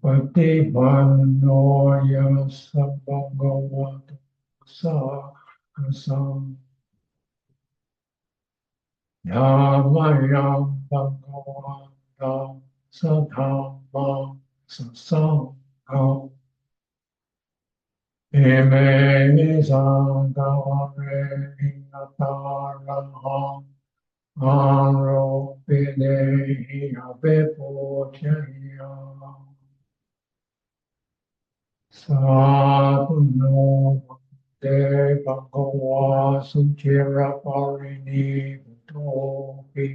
Patipannoya sabhagavatu sakasam yamayam bhagavantam sadhammam sasangham ime sanghavare nataraham aropinehi avipochayam Sadhuno Bhante Bhagava Suchira Parini Bhutopi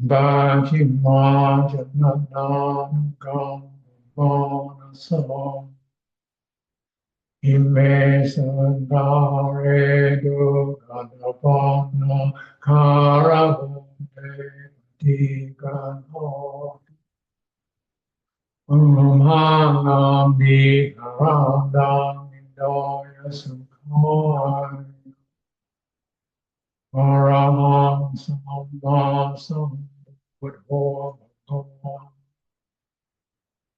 Bhajima Jananam Gam Manasam Ime Sangare Dugadapana Karabhute Digano Umhanami Haradam Indaya Sukhaya Araham Samma Sambuddho Bhagavan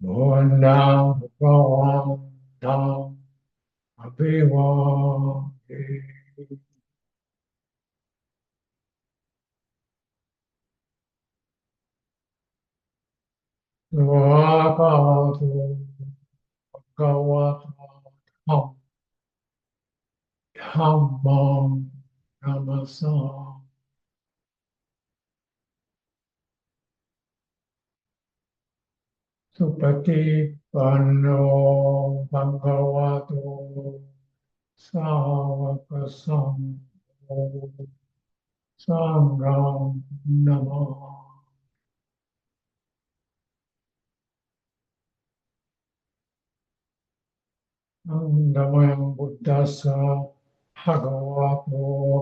Bondam Bhagavan Dam Abhivadi Svakatu Bhagavatam Dhammam Namasam Supati Panno Bhagavato Savakasam Sangham Namah Namayam Buddhasa Bhagavato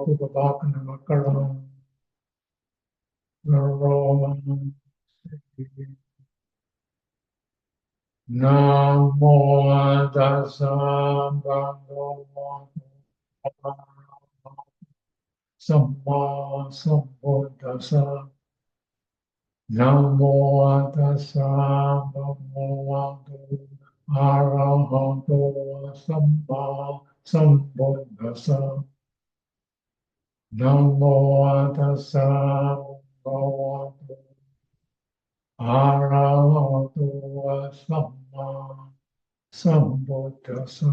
Upavakanamakaram Naroman Namo Tassa Bhagavato Samma Sambuddhassa Namo tassa bhagavato arahato samma sambuddhassa. Namo tassa bhagavato arahato samma sambuddhassa.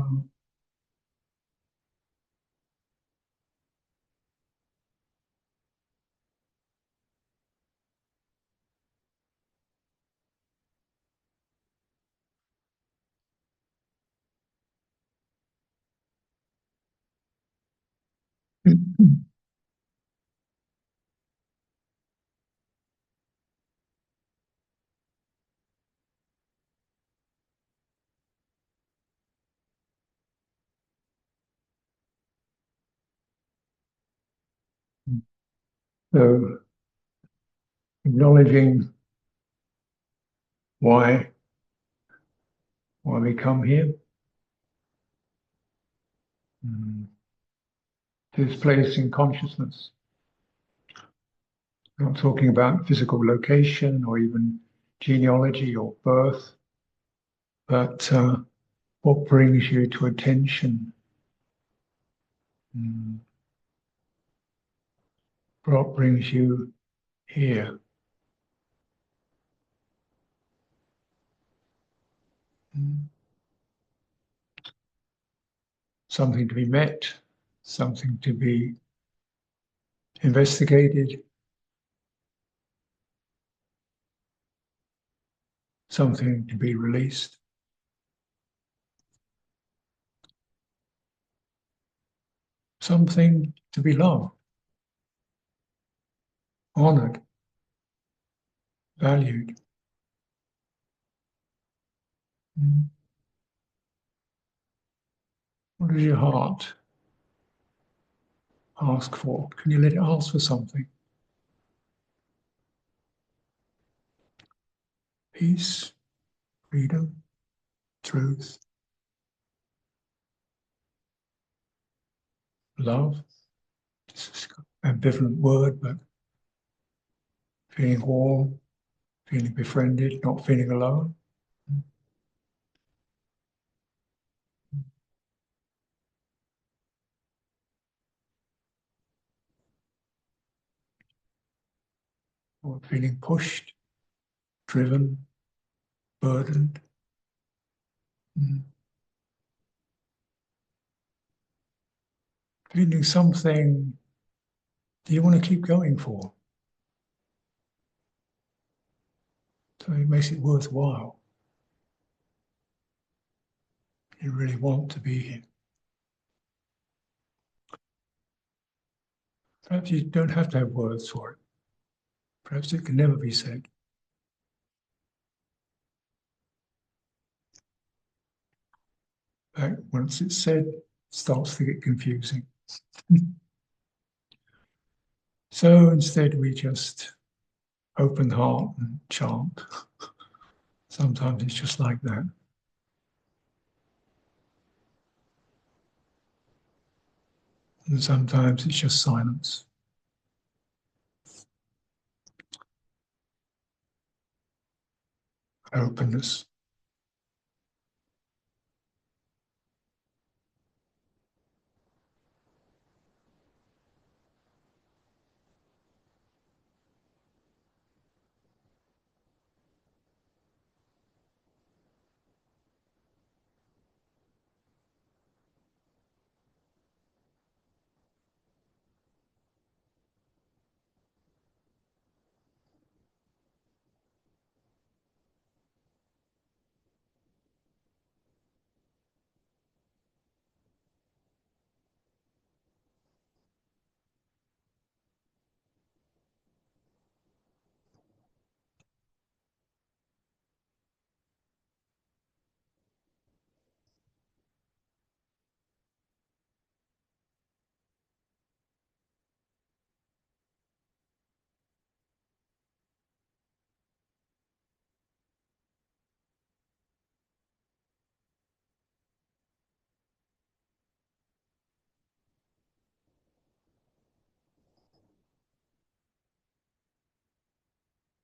So, acknowledging why we come here, this place in consciousness. I'm not talking about physical location or even genealogy or birth, but what brings you to attention? What brings you here? Something to be met, something to be investigated, something to be released, something to be loved, honored, valued. Mm. What does your heart ask for? Can you let it ask for something? Peace, freedom, truth, love. This is an ambivalent word, but feeling warm, feeling befriended, not feeling alone. Or feeling pushed, driven, burdened. Mm. Feeling something that you want to keep going for. So it makes it worthwhile. You really want to be here. Perhaps you don't have to have words for it. Perhaps it can never be said. But once it's said, it starts to get confusing. So instead we just open the heart and chant. Sometimes it's just like that. And sometimes it's just silence. Openness.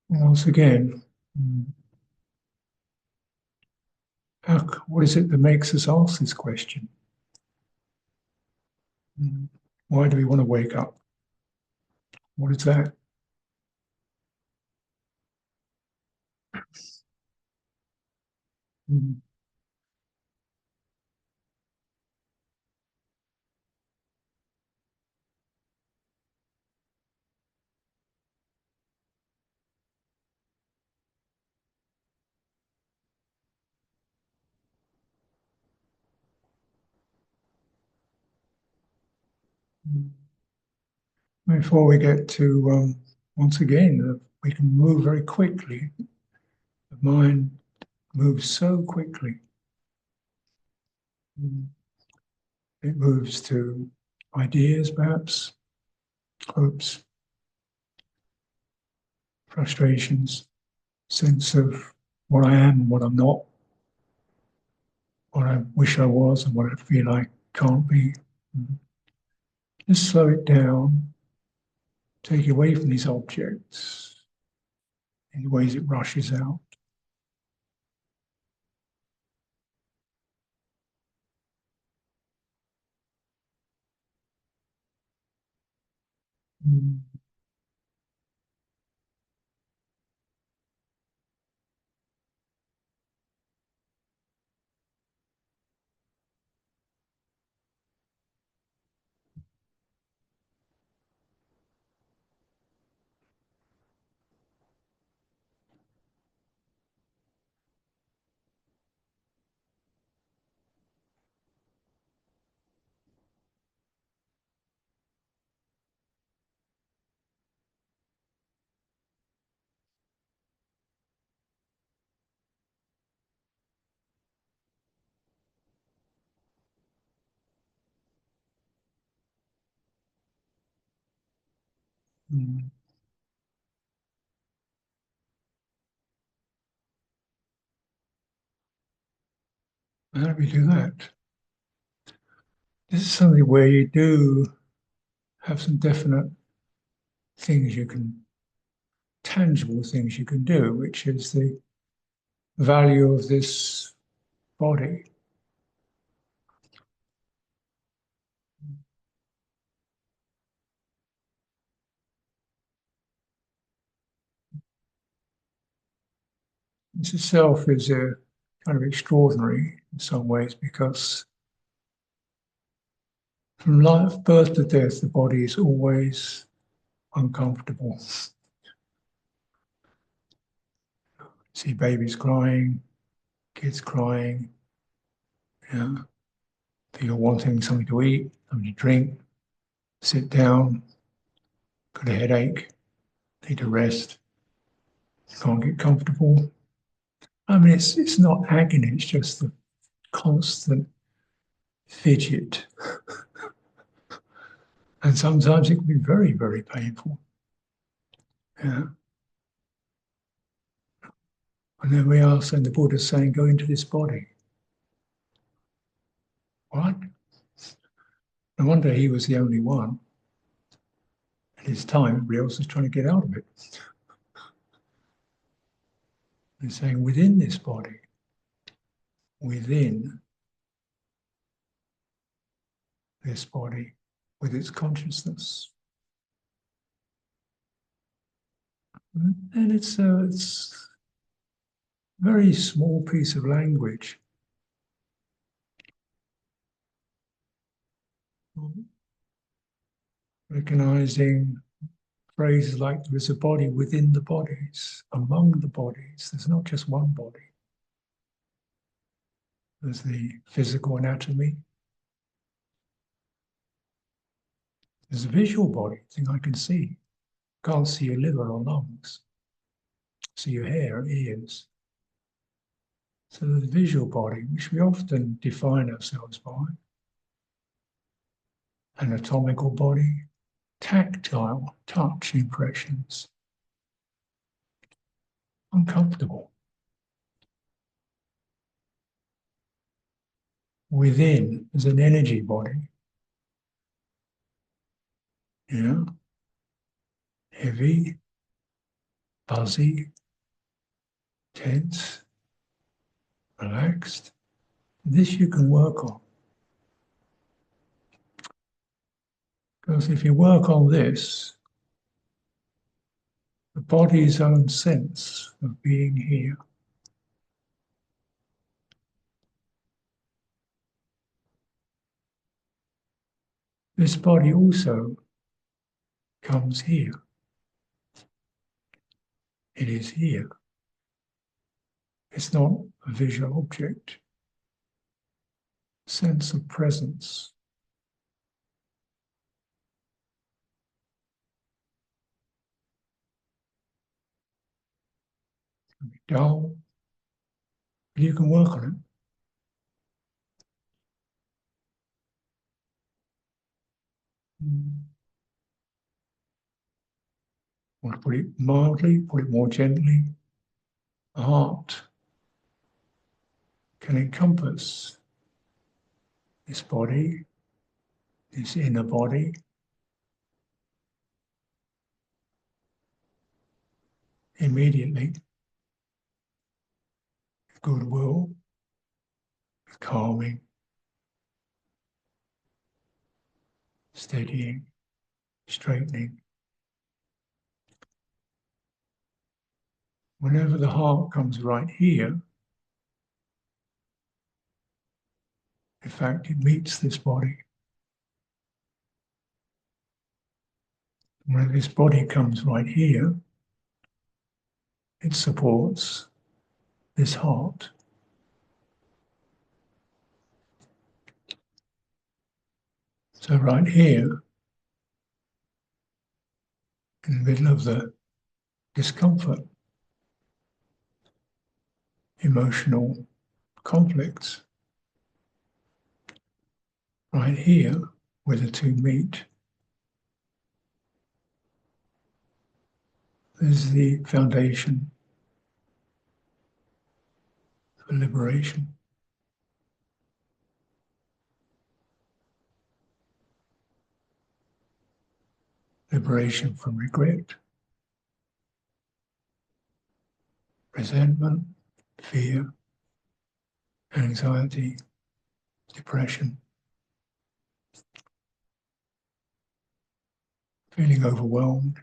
Once again, what is it that makes us ask this question? Why do we want to wake up? What is that? Mm. Before we get to, once again, we can move very quickly. The mind moves so quickly. It moves to ideas, perhaps, hopes, frustrations, sense of what I am and what I'm not, what I wish I was and what I feel I can't be. Just slow it down, take it away from these objects in the ways it rushes out. Mm. Mm. How do we do that? This is something where you do have some definite things you can, tangible things you can do, which is the value of this body. This itself is a kind of extraordinary in some ways because from life, birth to death, the body is always uncomfortable. See babies crying, kids crying, yeah. People wanting something to eat, something to drink, sit down, got a headache, need to rest, can't get comfortable. I mean, it's not agony, it's just the constant fidget. And sometimes it can be very, very painful. Yeah. And then we ask, and the Buddha's saying, go into this body. What? No wonder he was the only one at his time. Everybody else was trying to get out of it. He's saying, within this body, within this body, with its consciousness. And it's a very small piece of language. Recognizing phrases like there is a body within the bodies, among the bodies. There's not just one body. There's the physical anatomy. There's a visual body, thing I can see. Can't see your liver or lungs. See your hair, ears. So the visual body, which we often define ourselves by. Anatomical body, tactile, touch impressions. Uncomfortable. Within is an energy body. Yeah. Heavy, fuzzy, tense, relaxed. This you can work on. Because if you work on this, the body's own sense of being here, this body also comes here. It is here. It's not a visual object. Sense of presence. It can be dull, but you can work on it. Want to put it mildly, put it more gently. The heart can encompass this body, this inner body, immediately, with goodwill, with calming, steadying, straightening. Whenever the heart comes right here, in fact, it meets this body. When this body comes right here, it supports this heart. So right here, in the middle of the discomfort, emotional conflicts, right here, where the two meet, is the foundation for liberation. Liberation from regret, resentment, fear, anxiety, depression, feeling overwhelmed,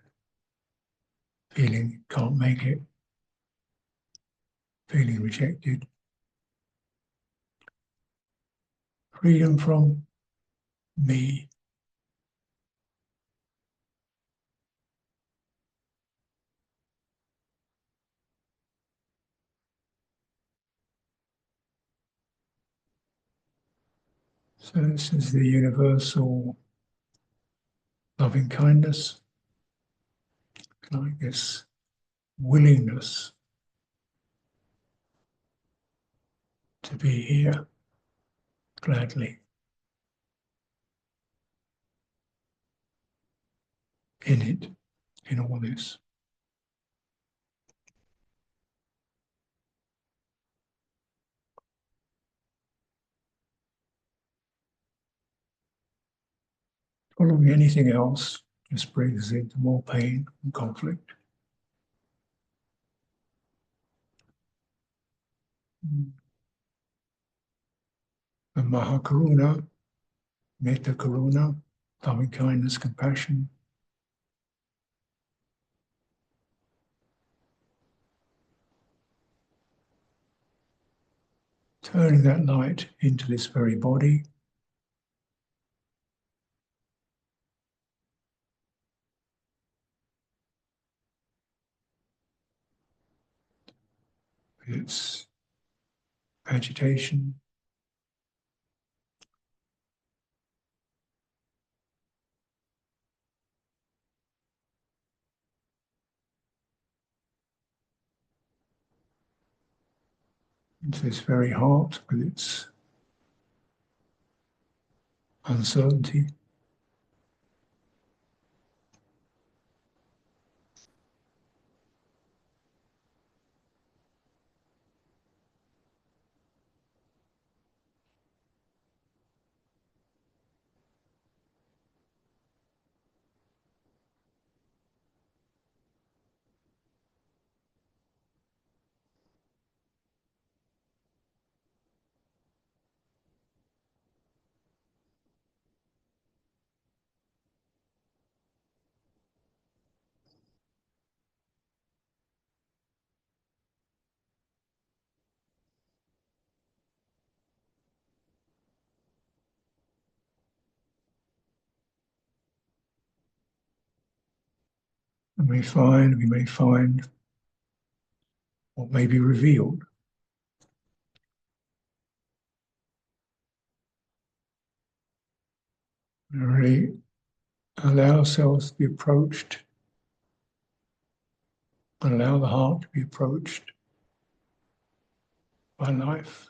feeling can't make it, feeling rejected. Freedom from me. So this is the universal loving kindness, like this willingness to be here gladly in it, in all this. Following anything else just brings us into more pain and conflict. And Mahakaruna, Metta Karuna, loving kindness, compassion, turning that light into this very body, with its agitation, into this very heart with its uncertainty, and we may find what may be revealed. We really allow ourselves to be approached, allow the heart to be approached by life,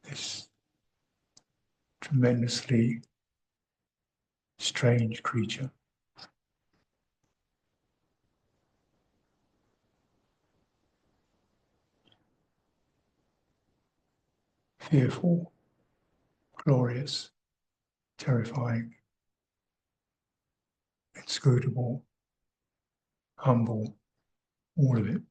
this tremendously strange creature, fearful, glorious, terrifying, inscrutable, humble, all of it.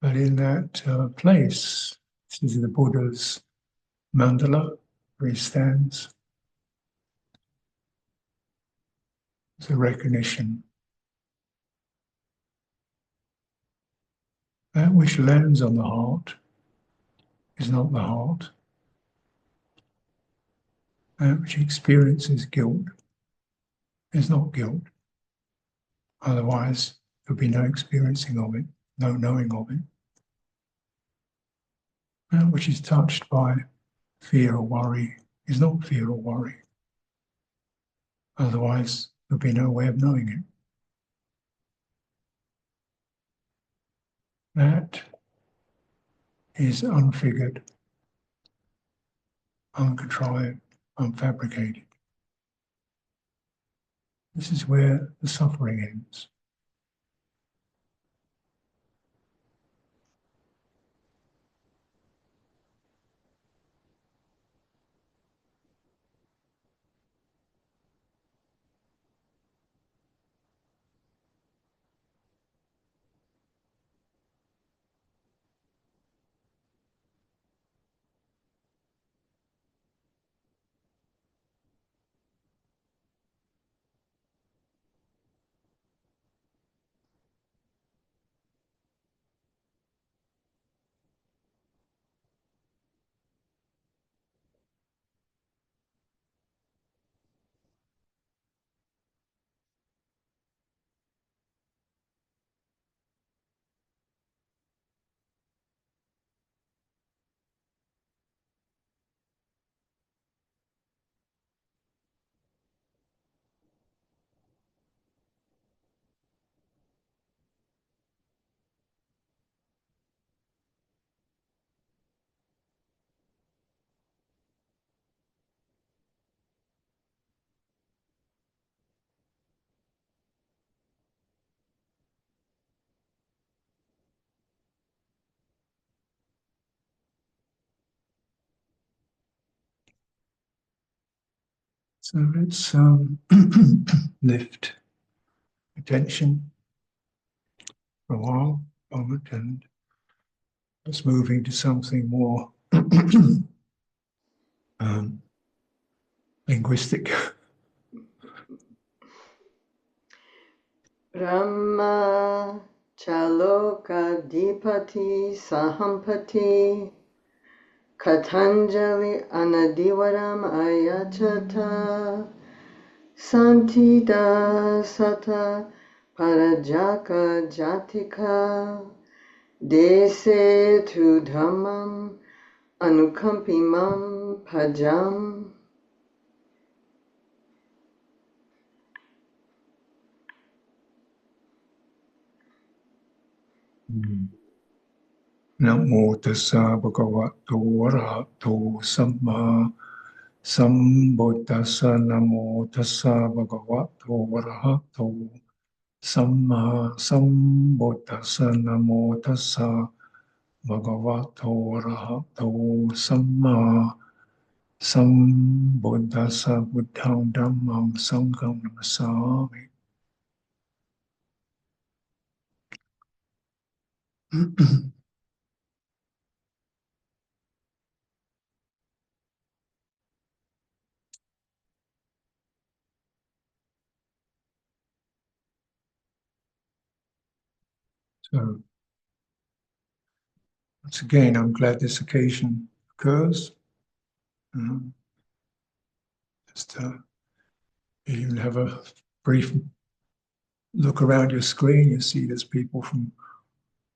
But in that place, this is the Buddha's mandala, where he stands. It's a recognition that which lands on the heart is not the heart. That which experiences guilt is not guilt. Otherwise, there'll be no experiencing of it, no knowing of it. That which is touched by fear or worry is not fear or worry. Otherwise, there'll be no way of knowing it. That is unfigured, uncontrived, unfabricated. This is where the suffering ends. So let's lift attention for a while, moment, and let's move into something more linguistic. Brahma Chaloka Dipati Sahampati Katanjali Anadivaram Ayachata Santida Sata Parajaka Jatika Dese tu Dhammam Anukampimam Pajam. Namo tassa bhagavato arahato samma sambuddhassa. Namo tassa bhagavato arahato samma sambuddhassa. Namo tassa bhagavato arahato samma sambuddhassa. Buddhang dhammam sangham namasami. So, once again, I'm glad this occasion occurs. Just you have a brief look around your screen, you see there's people from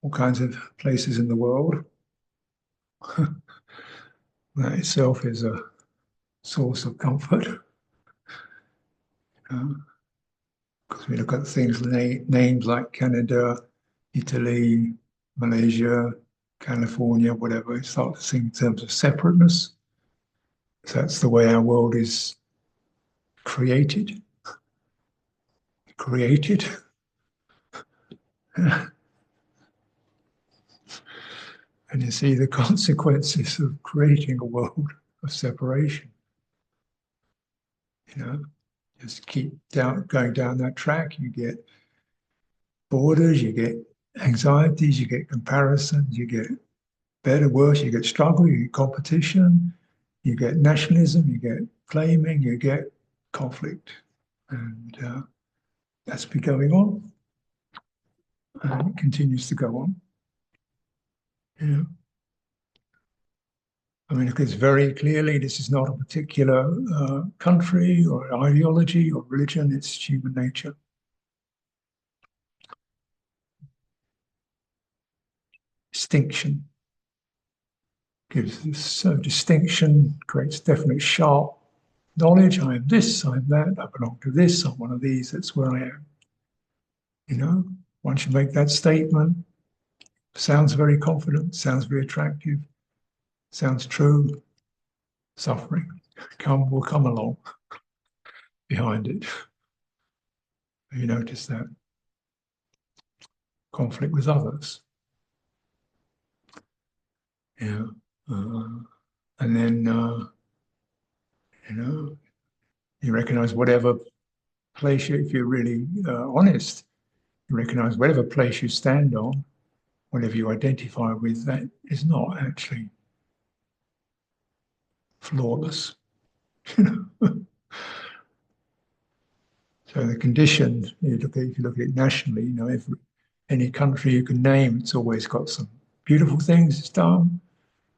all kinds of places in the world. That itself is a source of comfort. Because we look at things, names like Canada, Italy, Malaysia, California, whatever, we start to think in terms of separateness. So that's the way our world is created. Created. And you see the consequences of creating a world of separation. You know, just keep going down that track. You get borders, you get anxieties, you get comparisons, you get better, worse, you get struggle, you get competition, you get nationalism, you get claiming, you get conflict. And that's been going on. And it continues to go on. You know? I mean, because very clearly this is not a particular country or ideology or religion, it's human nature. Distinction gives this distinction, creates definite sharp knowledge. I am this, I am that, I belong to this, I'm one of these, that's where I am. You know, once you make that statement, sounds very confident, sounds very attractive, sounds true, suffering will come along behind it. You notice that conflict with others. Yeah. And then, you recognize whatever place if you're really honest, you recognize whatever place you stand on, whatever you identify with, that is not actually flawless. So the condition, if you look at it nationally, any country you can name, it's always got some beautiful things it's done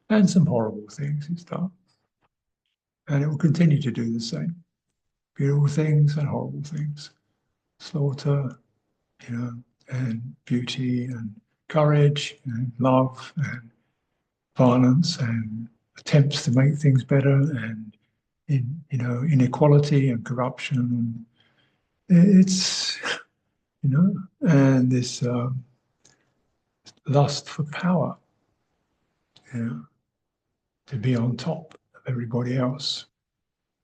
and some horrible things it's done. And it will continue to do the same. Beautiful things and horrible things. Slaughter, and beauty and courage and love and violence and attempts to make things better and inequality and corruption. And it's, and this lust for power, to be on top of everybody else,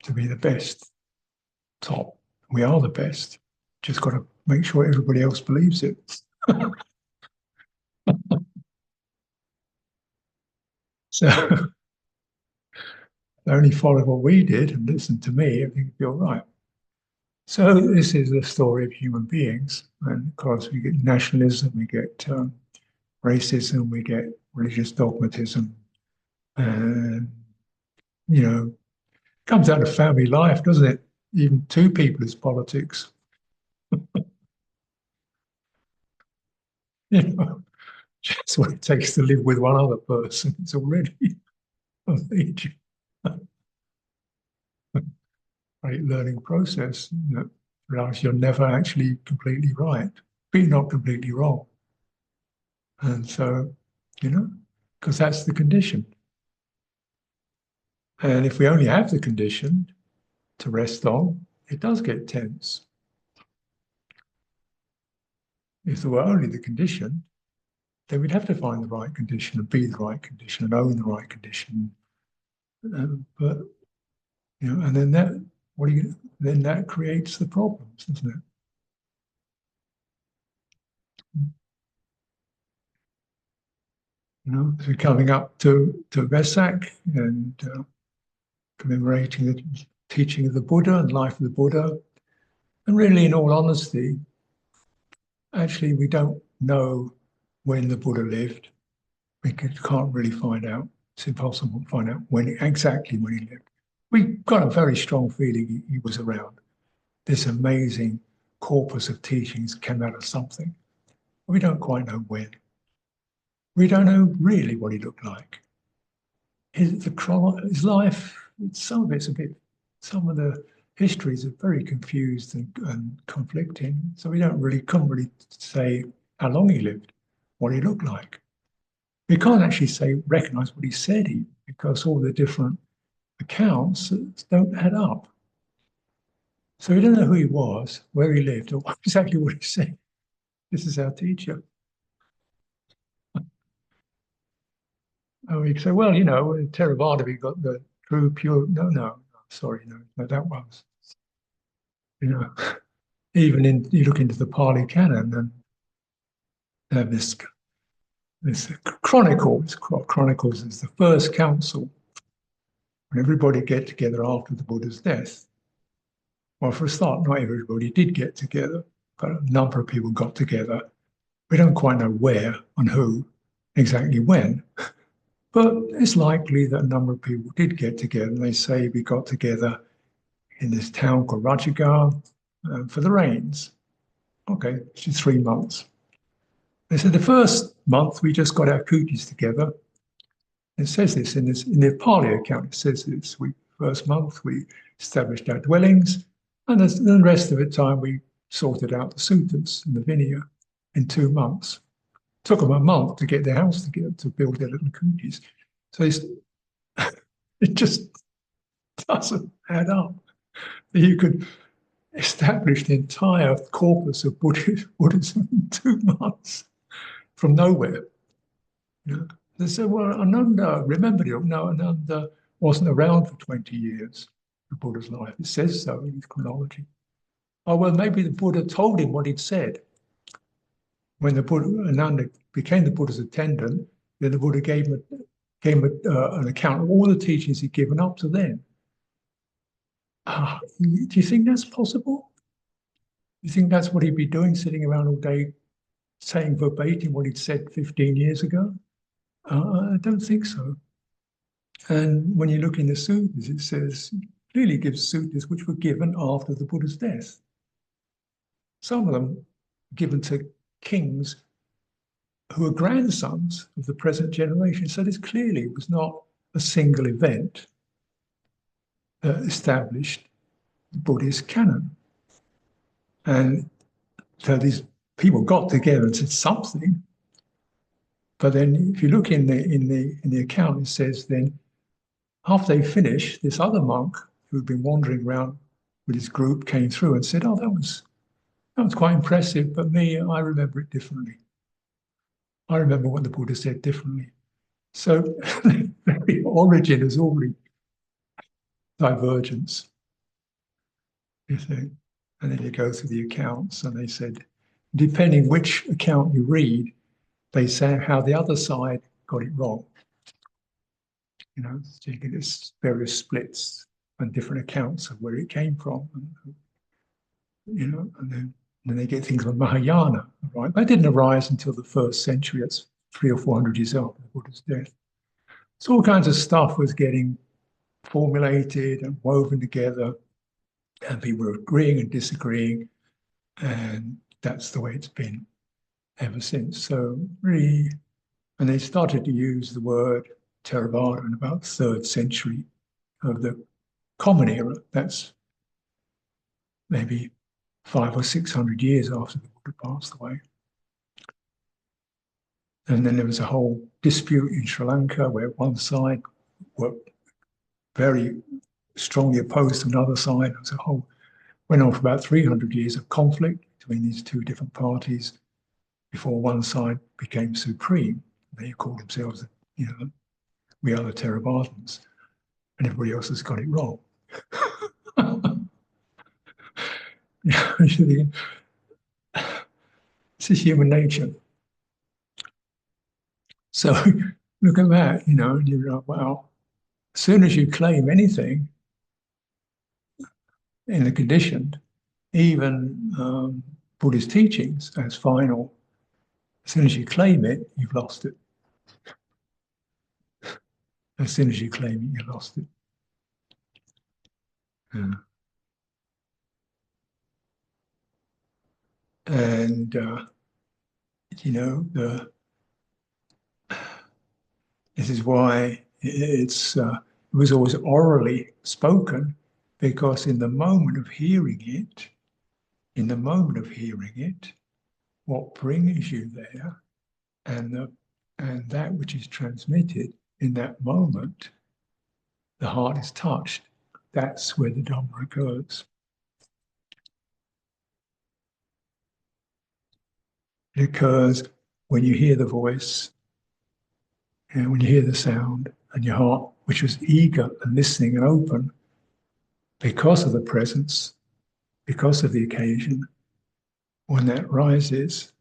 to be the best, top. We are the best. Just got to make sure everybody else believes it. So only follow what we did and listen to me, everything would be all right. So this is the story of human beings. And of course, we get nationalism, we get racism, we get religious dogmatism. And, comes out of family life, doesn't it? Even two people is politics. Just what it takes to live with one other person. It's already a major great learning process. That realize you're never actually completely right, but you're not completely wrong. And so, because that's the condition. And if we only have the condition to rest on, it does get tense. If there were only the condition, then we'd have to find the right condition and be the right condition and own the right condition. But and then that creates the problems, doesn't it? So coming up to Vesak and commemorating the teaching of the Buddha and life of the Buddha. And really, in all honesty, actually, we don't know when the Buddha lived. We can't really find out. It's impossible to find out exactly when he lived. We've got a very strong feeling he was around. This amazing corpus of teachings came out of something. We don't quite know when. We don't know really what he looked like. His life, some of the histories are very confused and conflicting. So we couldn't really say how long he lived, what he looked like. We can't actually recognize what he said, because all the different accounts don't add up. So we don't know who he was, where he lived, or exactly what he said. This is our teacher. And we say, well, in Theravada, we got the true, pure. No, sorry, no, that was. Even you look into the Pali Canon and they have this chronicles is the first council when everybody get together after the Buddha's death. Well, for a start, not everybody did get together, but a number of people got together. We don't quite know where and who, exactly when, but it's likely that a number of people did get together. And they say we got together in this town called Rajagar for the rains. Okay, which is 3 months. They said the first month we just got our cooties together. It says this in the Pali account. It says this: first month we established our dwellings, and the rest of the time we sorted out the suttas and the vinaya in 2 months. It took them a month to get their house together to build their little cooties. So it just doesn't add up. You could establish the entire corpus of Buddhism in 2 months from nowhere. They said, well, Ananda remembered it. No, Ananda wasn't around for 20 years, the Buddha's life. It says so in his chronology. Oh, well, maybe the Buddha told him what he'd said. When the Buddha, Ananda became the Buddha's attendant, then the Buddha gave him an account of all the teachings he'd given up to then. Do you think that's possible? Do you think that's what he'd be doing, sitting around all day saying verbatim what he'd said 15 years ago? I don't think so. And when you look in the sutras, it says, clearly gives sutras which were given after the Buddha's death. Some of them given to kings who are grandsons of the present generation. So this clearly was not a single event that established the Buddhist canon. And so these people got together and said something. But then if you look in the account, it says then after they finished, this other monk who'd been wandering around with his group came through and said, "Oh, that was quite impressive, but me, I remember it differently. I remember what the Buddha said differently." So the origin is already divergence, you think. And then you go through the accounts, and they said, depending which account you read, they say how the other side got it wrong. You know, so you get this various splits and different accounts of where it came from. And, you know, and then they get things like Mahayana, right? That didn't arise until the 1st century. That's 300 or 400 years after the Buddha's death. So all kinds of stuff was getting formulated and woven together, and people were agreeing and disagreeing, and that's the way it's been ever since. So really, and they started to use the word Theravada in about the 3rd century of the Common Era. That's maybe 500 or 600 years after the Buddha passed away. And then there was a whole dispute in Sri Lanka where one side were very strongly opposed to another side. It was a whole, went on for about 300 years of conflict between these two different parties before one side became supreme. They called themselves, you know, we are the Theravadins, and everybody else has got it wrong. This is human nature. So look at that, you know, and you're like, well, as soon as you claim anything in the conditioned, even Buddhist teachings as final, as soon as you claim it, you've lost it. As soon as you claim it, you lost it. Yeah. And, you know, this is why it was always orally spoken, because in the moment of hearing it, what brings you there and that which is transmitted in that moment, the heart is touched. That's where the Dhamma occurs. It occurs when you hear the voice, and when you hear the sound, and your heart, which was eager and listening and open because of the presence, because of the occasion, when that rises,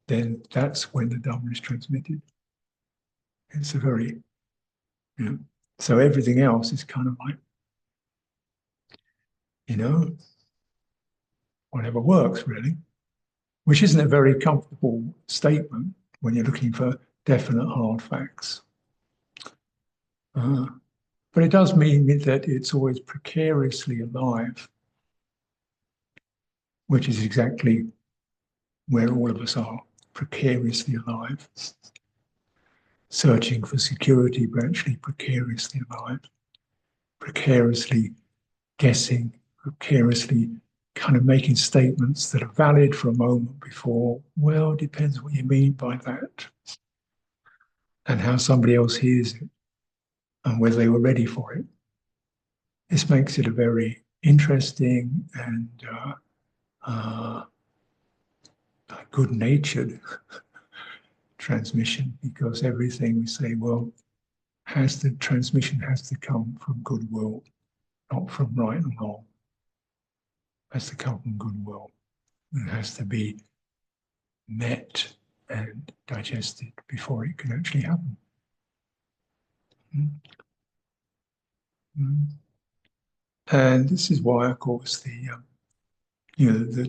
then that's when the Dhamma is transmitted. It's a very, you know, so everything else is kind of like, you know, whatever works really, which isn't a very comfortable statement when you're looking for definite hard facts. But it does mean that it's always precariously alive, which is exactly where all of us are, precariously alive, searching for security, but actually precariously alive, precariously guessing, precariously kind of making statements that are valid for a moment before, well, it depends what you mean by that, and how somebody else hears it, and whether they were ready for it. This makes it a very interesting and good-natured transmission, because everything we say, well, the transmission has to come from goodwill, not from right and wrong. has to come from goodwill. It has to be met and digested before it can actually happen. Mm. Mm. And this is why, of course, the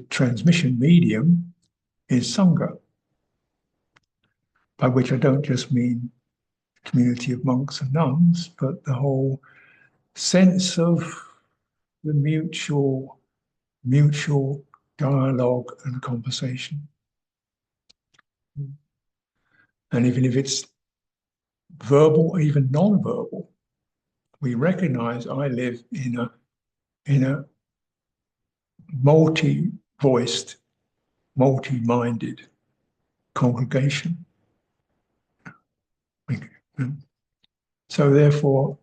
transmission medium is Sangha, by which I don't just mean community of monks and nuns, but the whole sense of the mutual dialogue and conversation. And even if it's verbal, even non-verbal, we recognize I live in a multi-voiced, multi-minded congregation. So therefore,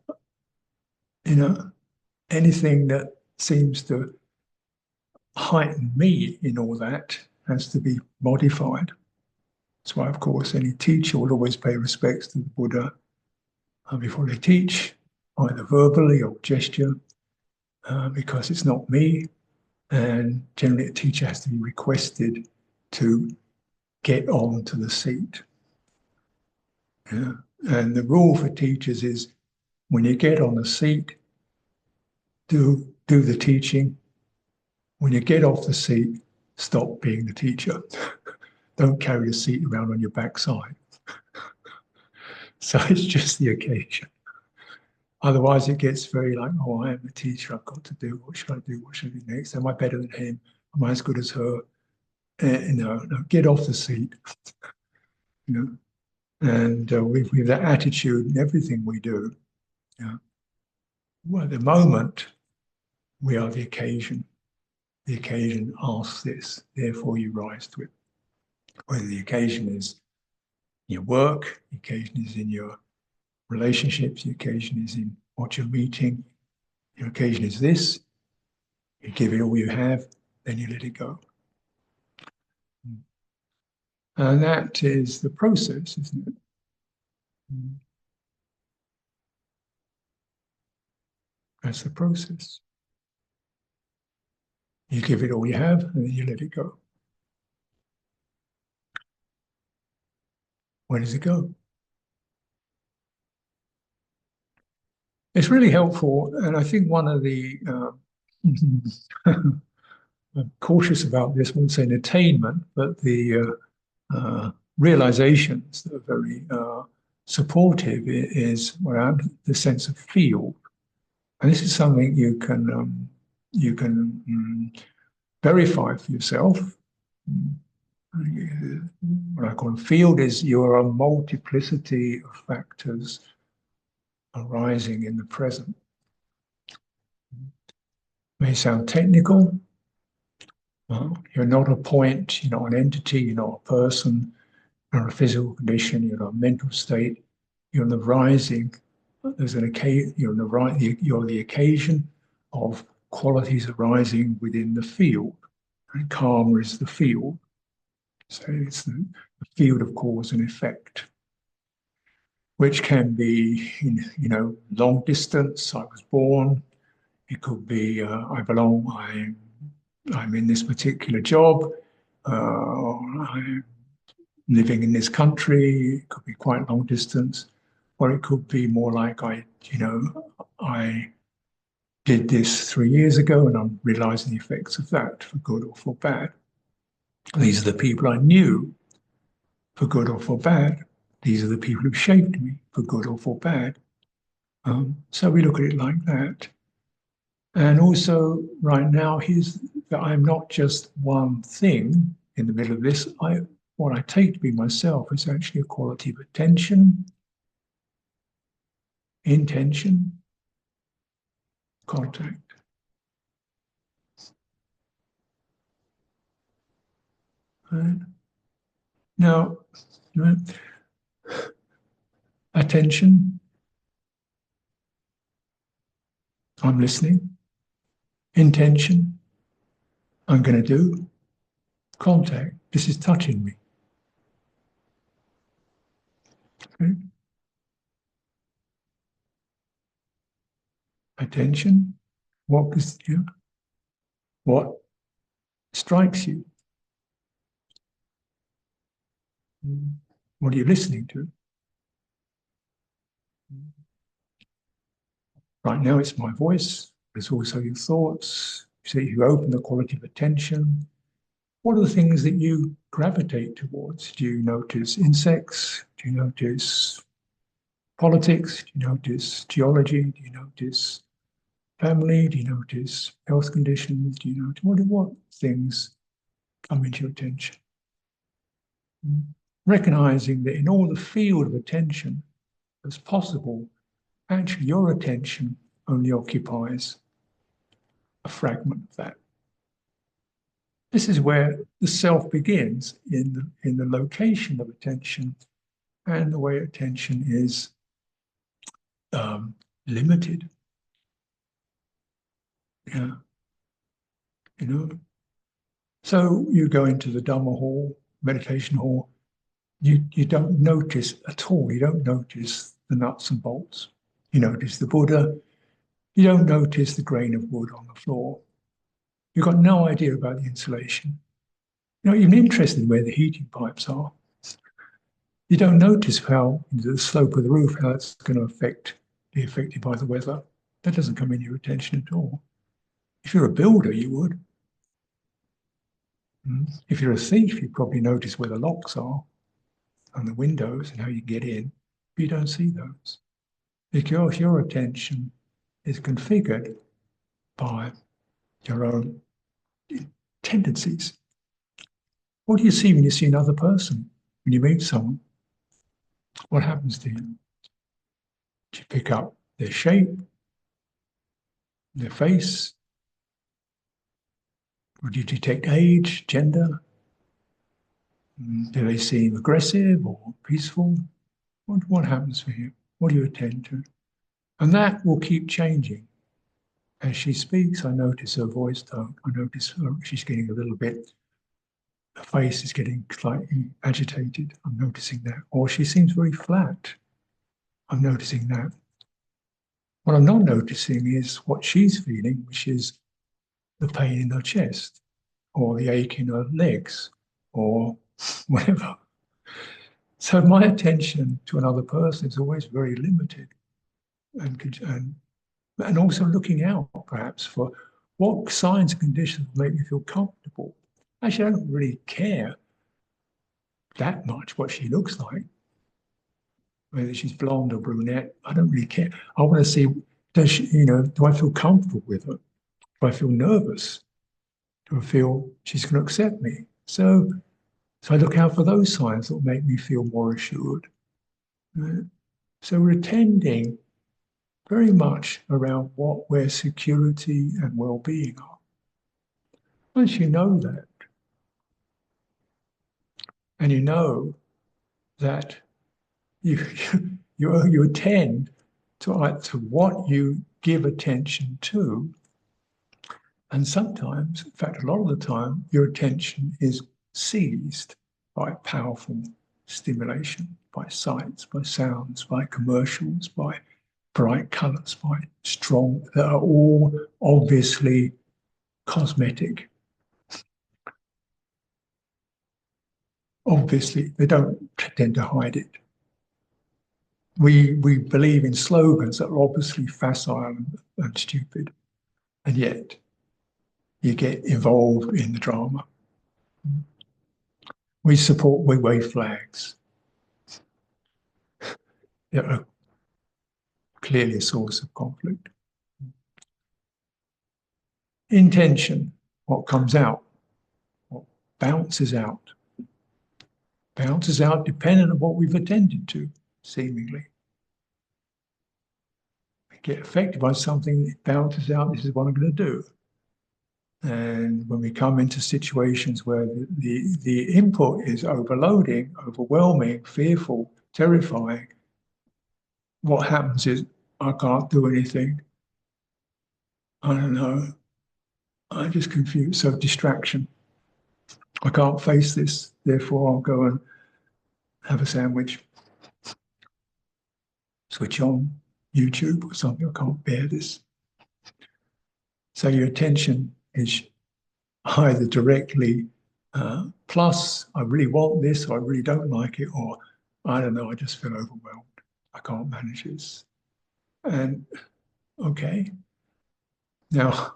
anything that seems to heighten me in all that has to be modified. That's why, of course, any teacher will always pay respects to the Buddha before they teach, either verbally or gesture, because it's not me. And generally, a teacher has to be requested to get on to the seat. Yeah. And the rule for teachers is when you get on the seat, do the teaching. When you get off the seat, stop being the teacher. Don't carry the seat around on your backside. So it's just the occasion. Otherwise, it gets very like, oh, I am the teacher. I've got to do. What should I do? What should I do next? Am I better than him? Am I as good as her? No, get off the seat. And with that attitude in everything we do, well, at the moment, we are the occasion. The occasion asks this, therefore you rise to it. Whether the occasion is your work, the occasion is in your relationships, the occasion is in what you're meeting, the occasion is this, you give it all you have, then you let it go. And that is the process, isn't it? That's the process. You give it all you have, and then you let it go. Where does it go? It's really helpful, and I think one of the I'm cautious about this, I won't say an attainment, but the realizations that are very supportive is around the sense of field, and this is something you can verify for yourself. What I call a field is you're a multiplicity of factors arising in the present. May sound technical. You're not a point, you're not an entity, you're not a person, you're not a physical condition, you're not a mental state, you're in the rising. There's an occasion, you're the occasion of qualities arising within the field. And karma is the field. So it's the field of cause and effect, which can be in, long distance. I was born. It could be I'm in this particular job. I'm living in this country. It could be quite long distance, or it could be more like I did this 3 years ago, and I'm realizing the effects of that for good or for bad. These are the people I knew for good or for bad. These are the people who shaped me for good or for bad. So we look at it like that. And also, right now, here's that I'm not just one thing in the middle of this. What I take to be myself is actually a quality of attention, intention, contact. Right? Now, attention, I'm listening. Intention, I'm going to do. Contact, this is touching me. Okay? Attention, what? strikes you. What are you listening to? Right now it's my voice. There's also your thoughts. So you open the quality of attention. What are the things that you gravitate towards? Do you notice insects? Do you notice politics? Do you notice geology? Do you notice family? Do you notice health conditions? Do you notice what things come into your attention? Recognizing that in all the field of attention that's possible, actually your attention only occupies a fragment of that. This is where the self begins, in the location of attention and the way attention is limited. Yeah, you know. So you go into the Dhamma hall, meditation hall. You don't notice at all. You don't notice the nuts and bolts. You notice the Buddha. You don't notice the grain of wood on the floor. You've got no idea about the insulation. You're not even interested in where the heating pipes are. You don't notice how the slope of the roof, how it's going to be affected by the weather. That doesn't come into your attention at all. If you're a builder, you would. If you're a thief, you probably notice where the locks are and the windows and how you get in, but you don't see those. Because your attention is configured by your own tendencies. What do you see when you see another person? When you meet someone, what happens to you? Do you pick up their shape, their face? Or do you detect age, gender? Do they seem aggressive or peaceful? What happens for you? What do you attend to? And that will keep changing. As she speaks, I notice her voice tone. I notice she's getting a little bit, her face is getting slightly agitated. I'm noticing that. Or she seems very flat. I'm noticing that. What I'm not noticing is what she's feeling, which is the pain in her chest, or the ache in her legs, or whatever. So my attention to another person is always very limited, and also looking out perhaps for what signs and conditions make me feel comfortable. Actually, I don't really care that much what she looks like, whether she's blonde or brunette. I don't really care. I want to see, does she, do I feel comfortable with her? Do I feel nervous? Do I feel she's going to accept me? So I look out for those signs that will make me feel more assured. So we're attending very much around where security and well-being are. Once you know that, and you know that you attend to what you give attention to, and sometimes, in fact, a lot of the time, your attention is seized by powerful stimulation, by sights, by sounds, by commercials, by bright colours, by strong, that are all obviously cosmetic. Obviously, they don't tend to hide it. We believe in slogans that are obviously facile and stupid, and yet you get involved in the drama. We wave flags that are clearly a source of conflict. Intention, what comes out, what bounces out dependent on what we've attended to, seemingly. We get affected by something, it bounces out, this is what I'm going to do. And when we come into situations where the input is overloading, overwhelming, fearful, terrifying, what happens is, I can't do anything. I don't know. I'm just confused. So distraction. I can't face this, therefore I'll go and have a sandwich. Switch on YouTube or something. I can't bear this. So your attention is either directly, plus I really want this, or I really don't like it, or I don't know, I just feel overwhelmed. I can't manage this. And okay, now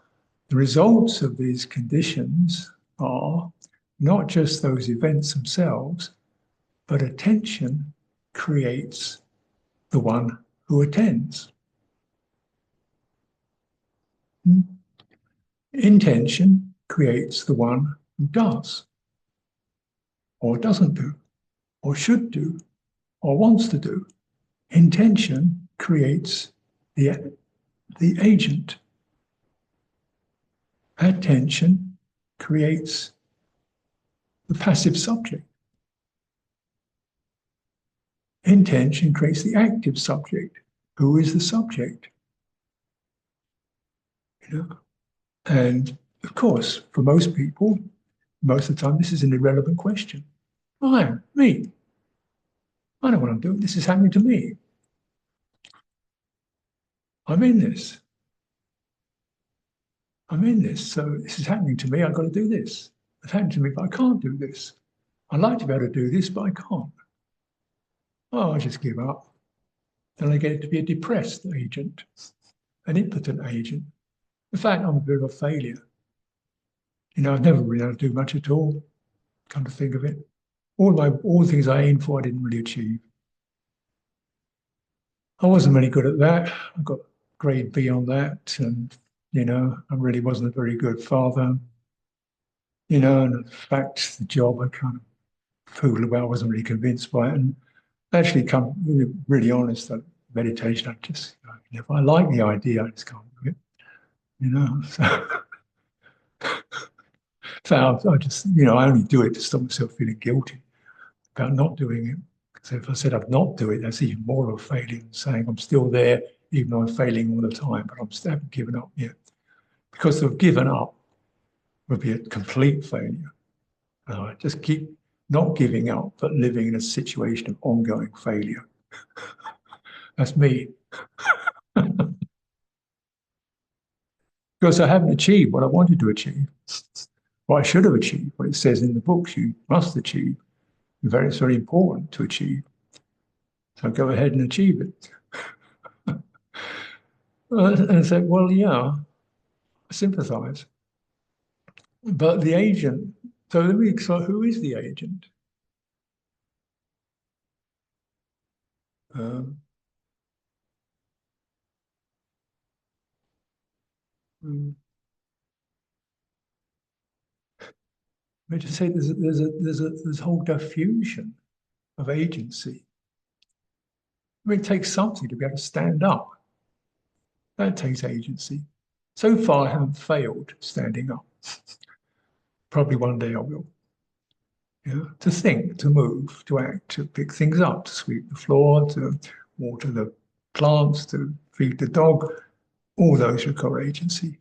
the results of these conditions are not just those events themselves, but attention creates the one who attends. Intention creates the one who does, or doesn't do, or should do, or wants to do. Intention creates the agent. Attention creates the passive subject. Intention creates the active subject. Who is the subject? You know? And of course, for most people, most of the time, this is an irrelevant question. I am me. I know what I'm doing. This is happening to me. I'm in this. I'm in this. So this is happening to me. I've got to do this. It's happening to me, but I can't do this. I'd like to be able to do this, but I can't. Oh, I just give up. Then I get to be a depressed agent, an impotent agent. In fact, I'm a bit of a failure. You know, I've never really had to do much at all, come to think of it. All the things I aimed for, I didn't really achieve. I wasn't really good at that. I got grade B on that, and you know, I really wasn't a very good father. You know, and in fact, the job I kind of fooled about. I wasn't really convinced by it, and actually, come really honest, that meditation, I just, you know, if I like the idea, I just can't do it. You know, so I just, you know, I only do it to stop myself feeling guilty about not doing it. So if I said I'd not do it, that's even more of a failure than saying I'm still there, even though I'm failing all the time, but I haven't given up yet. Because to have given up would be a complete failure. I just keep not giving up, but living in a situation of ongoing failure. That's me. Because I haven't achieved what I wanted to achieve, what I should have achieved, what it says in the books you must achieve. It's very important to achieve. So go ahead and achieve it. And I said, well, yeah, I sympathize. But the agent, so who is the agent? Um, mm, I just say there's a whole diffusion of agency. I mean, it takes something to be able to stand up. That takes agency. So far, I haven't failed standing up. Probably one day I will. You know, to think, to move, to act, to pick things up, to sweep the floor, to water the plants, to feed the dog, all those require agency.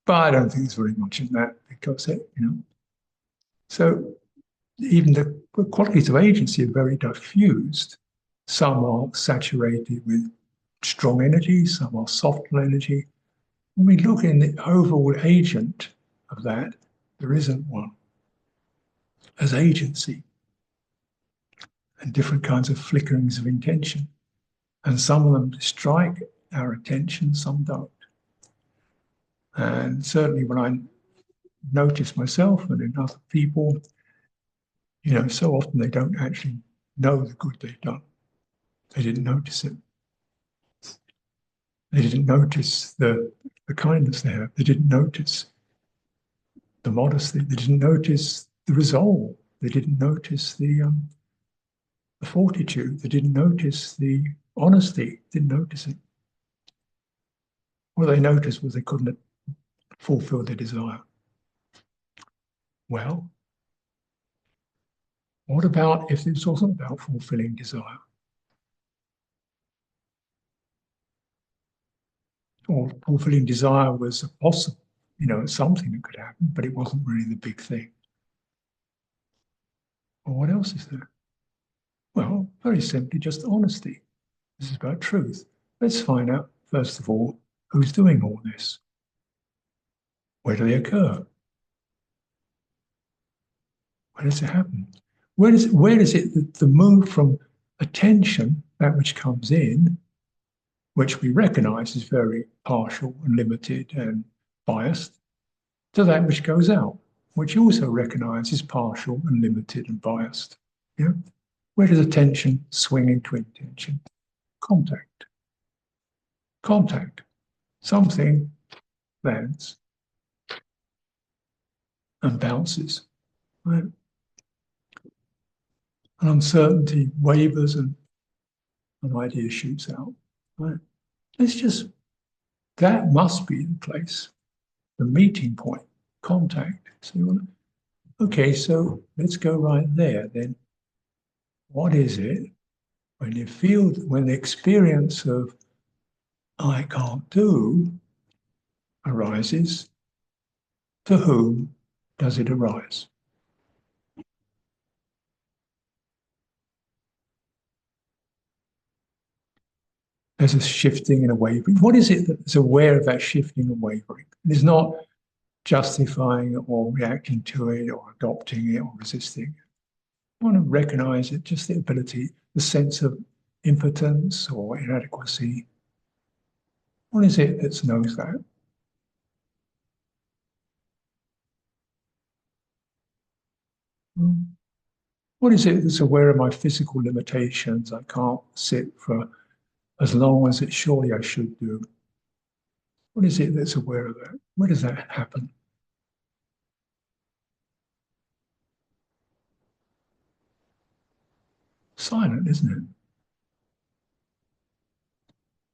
But I don't think there's very much in that because it, you know. So even the qualities of agency are very diffused. Some are saturated with strong energy, some are softer energy. When we look in the overall agent of that, there isn't one as agency and different kinds of flickerings of intention. And some of them strike our attention, some don't. And certainly when I notice myself and in other people, you know, so often they don't actually know the good they've done. They didn't notice it. They didn't notice the kindness they have. They didn't notice the modesty. They didn't notice the resolve. They didn't notice the fortitude. They didn't notice the honesty. Didn't notice it. What they noticed was they couldn't fulfill their desire. Well, what about if this wasn't about fulfilling desire? Or fulfilling desire was a possible, you know, something that could happen, but it wasn't really the big thing. Well, what else is there? Well, very simply, just honesty. This is about truth. Let's find out, first of all, who's doing all this. Where do they occur? Where does it happen? Where does it, the move from attention, that which comes in, which we recognize is very partial and limited and biased, to that which goes out, which you also recognize is partial and limited and biased. Yeah? Where does attention swing into intention? Contact. Contact. Something lands and bounces. Right? An uncertainty wavers and an idea shoots out. Right? It's just, that must be the place, the meeting point, contact. So you want to, okay, so let's go right there then. What is it when you feel, when the experience of I can't do arises, to whom does it arise? There's a shifting and a wavering. What is it that's aware of that shifting and wavering? It is not justifying or reacting to it or adopting it or resisting it. You want to recognize it, just the ability, the sense of impotence or inadequacy. What is it that knows that? What is it that's aware of my physical limitations? I can't sit for as long as it surely I should do. What is it that's aware of that? Where does that happen? Silent, isn't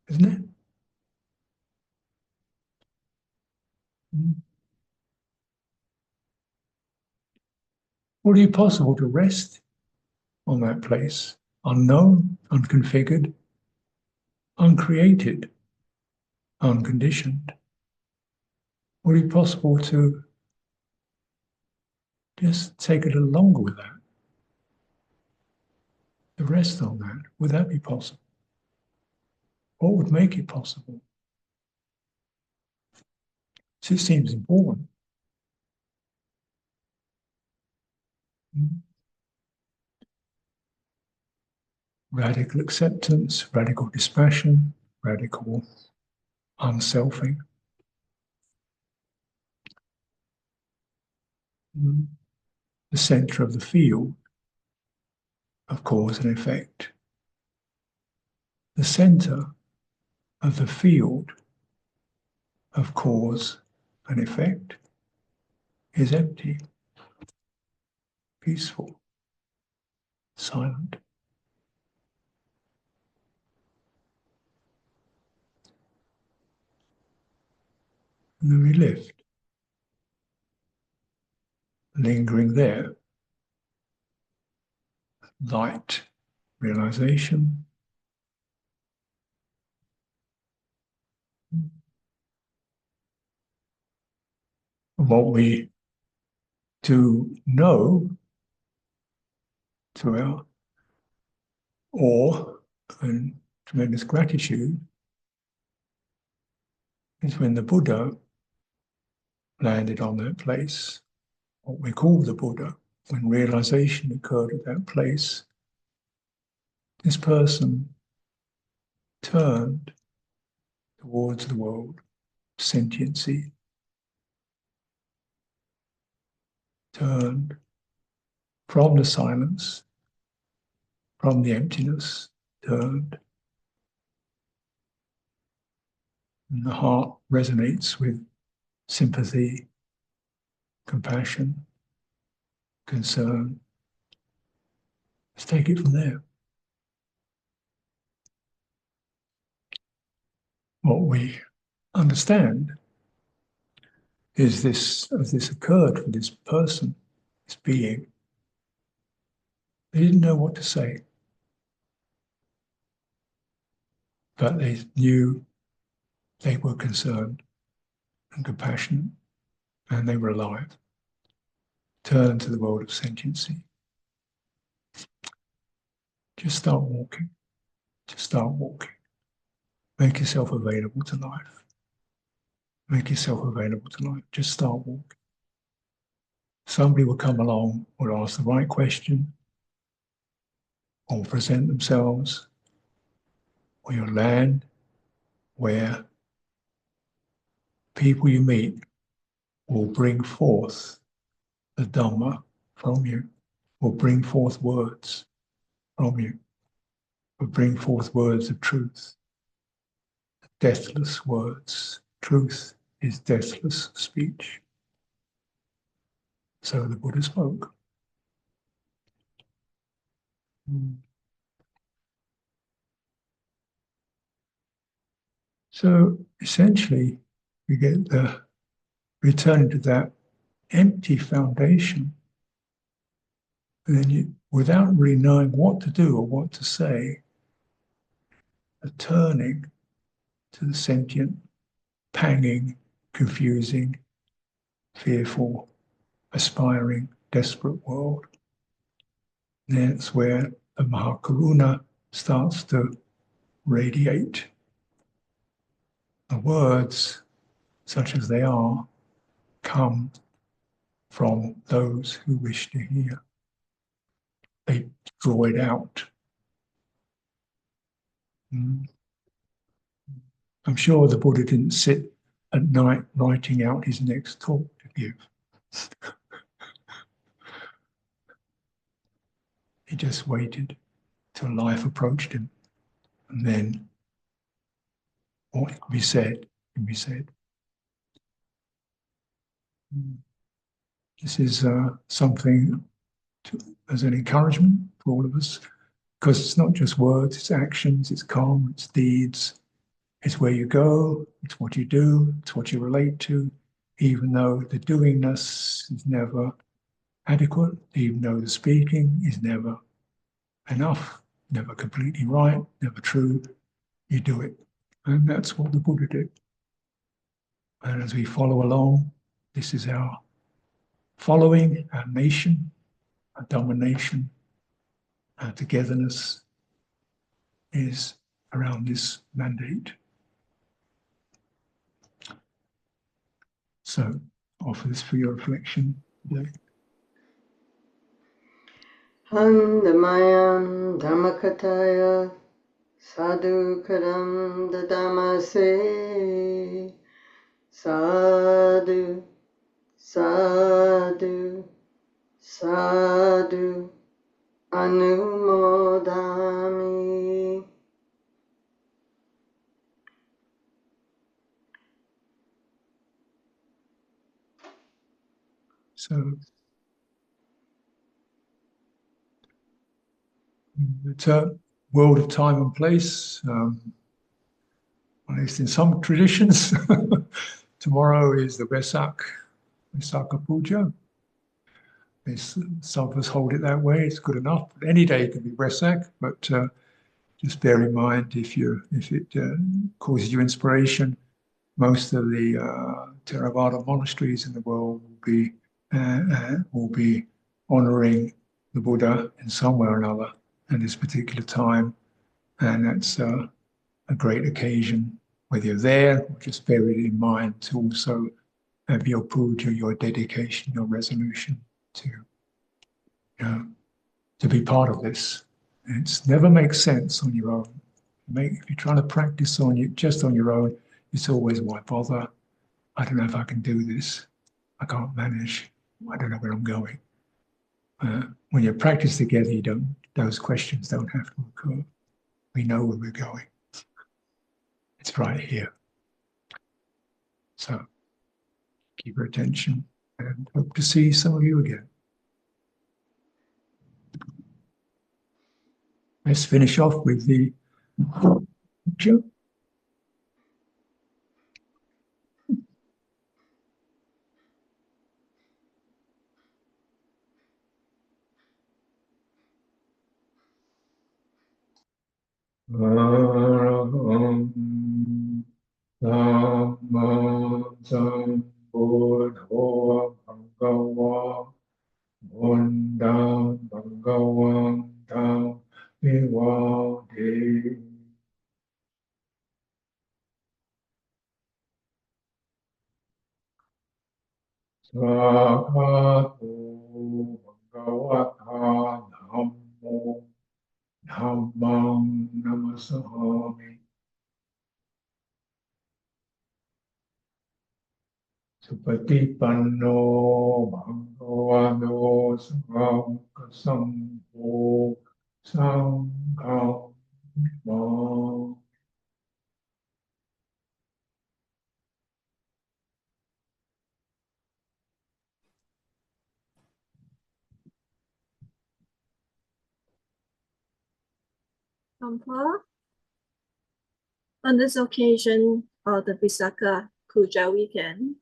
it? Isn't it? Would it be possible to rest on that place, unknown, unconfigured, uncreated, unconditioned? Would it be possible to just take a little longer with that, to rest on that? Would that be possible? What would make it possible? So it seems important. Radical acceptance, radical dispassion, radical unselfing. The center of the field of cause and effect. The center of the field of cause and effect is empty, peaceful, silent. And then we lift, lingering there. Light realization. What we do know to our awe and tremendous gratitude is when the Buddha landed on that place, what we call the Buddha, when realization occurred at that place, this person turned towards the world, sentiency, turned from the silence, from the emptiness, turned. And the heart resonates with sympathy, compassion, concern. Let's take it from there. What we understand is this, as this occurred for this person, this being, they didn't know what to say, but they knew they were concerned and compassionate, and they were alive. Turn to the world of sentiency. Just start walking. Just start walking. Make yourself available to life. Make yourself available to life. Just start walking. somebody will come along, will ask the right question, or present themselves, or you'll land where people you meet will bring forth the Dhamma from you, will bring forth words from you, will bring forth words of truth, deathless words. Truth is deathless speech. So the Buddha spoke. So essentially, we get the return to that empty foundation, and then you, without really knowing what to do or what to say, a turning to the sentient, panging, confusing, fearful, aspiring, desperate world. That's where the Mahakaruna starts to radiate. The words, such as they are, come from those who wish to hear. They draw it out. I'm sure the Buddha didn't sit at night writing out his next talk to give. He just waited till life approached him, and then what can be said can be said. This is something as an encouragement for all of us, because it's not just words, it's actions, it's karma, it's deeds, it's where you go, it's what you do, it's what you relate to, even though the doingness is never adequate, even though the speaking is never enough, never completely right, never true, you do it. And that's what the Buddha did. And as we follow along, this is our following, our nation, our domination, our togetherness is around this mandate. So, offer this for your reflection today. Handamayam Dhammakataya Sadhu Karam Dadamase Sadhu Sadhu Sadhu Anumodami. So, it's a world of time and place. At least in some traditions, tomorrow is the Vesaka Puja. Some of us hold it that way. It's good enough. Any day can be Vesak, but just bear in mind if it causes you inspiration. Most of the Theravada monasteries in the world will be honouring the Buddha in some way or another at this particular time, and that's a great occasion. Whether you're there, or just bear it in mind to also have your puja, your dedication, your resolution to to be part of this. It never makes sense on your own. If you're trying to practice just on your own, it's always, why bother? I don't know if I can do this. I can't manage. I don't know where I'm going. When you practice together, those questions don't have to occur. We know where we're going. It's right here. So keep your attention and hope to see some of you again. Let's finish off with the picture. Dhamma Sambuddho Bhagava Bundam Bhagavam Tam Vivadi. Bhagavato Bhagavata Dhammo Dhammam Namasami. Supatipanno Bhagavato Sanghasampo Sangham Mam. Kampa. On this occasion of the Visakha Puja weekend,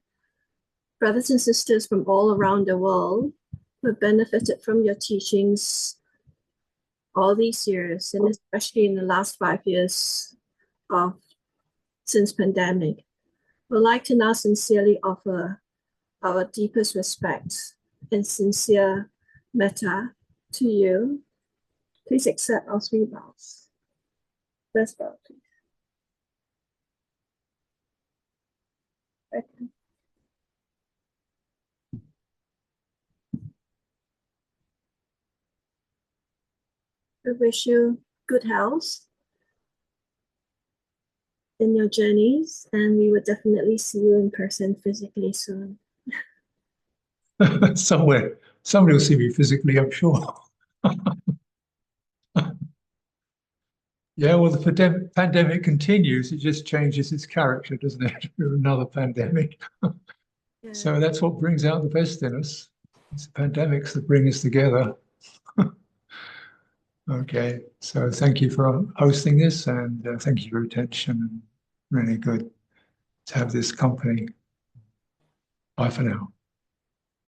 brothers and sisters from all around the world who have benefited from your teachings all these years, and especially in the last 5 years of since pandemic, would like to now sincerely offer our deepest respect and sincere metta to you. Please accept our 3 vows. First vow, please. Second. We wish you good health in your journeys, and we will definitely see you in person physically soon. Somewhere, somebody will see me physically, I'm sure. Yeah, well, the pandemic continues. It just changes its character, doesn't it? Another pandemic. Yeah. So that's what brings out the best in us. It's the pandemics that bring us together. Okay, so thank you for hosting this, and thank you for your attention. Really good to have this company. Bye for now.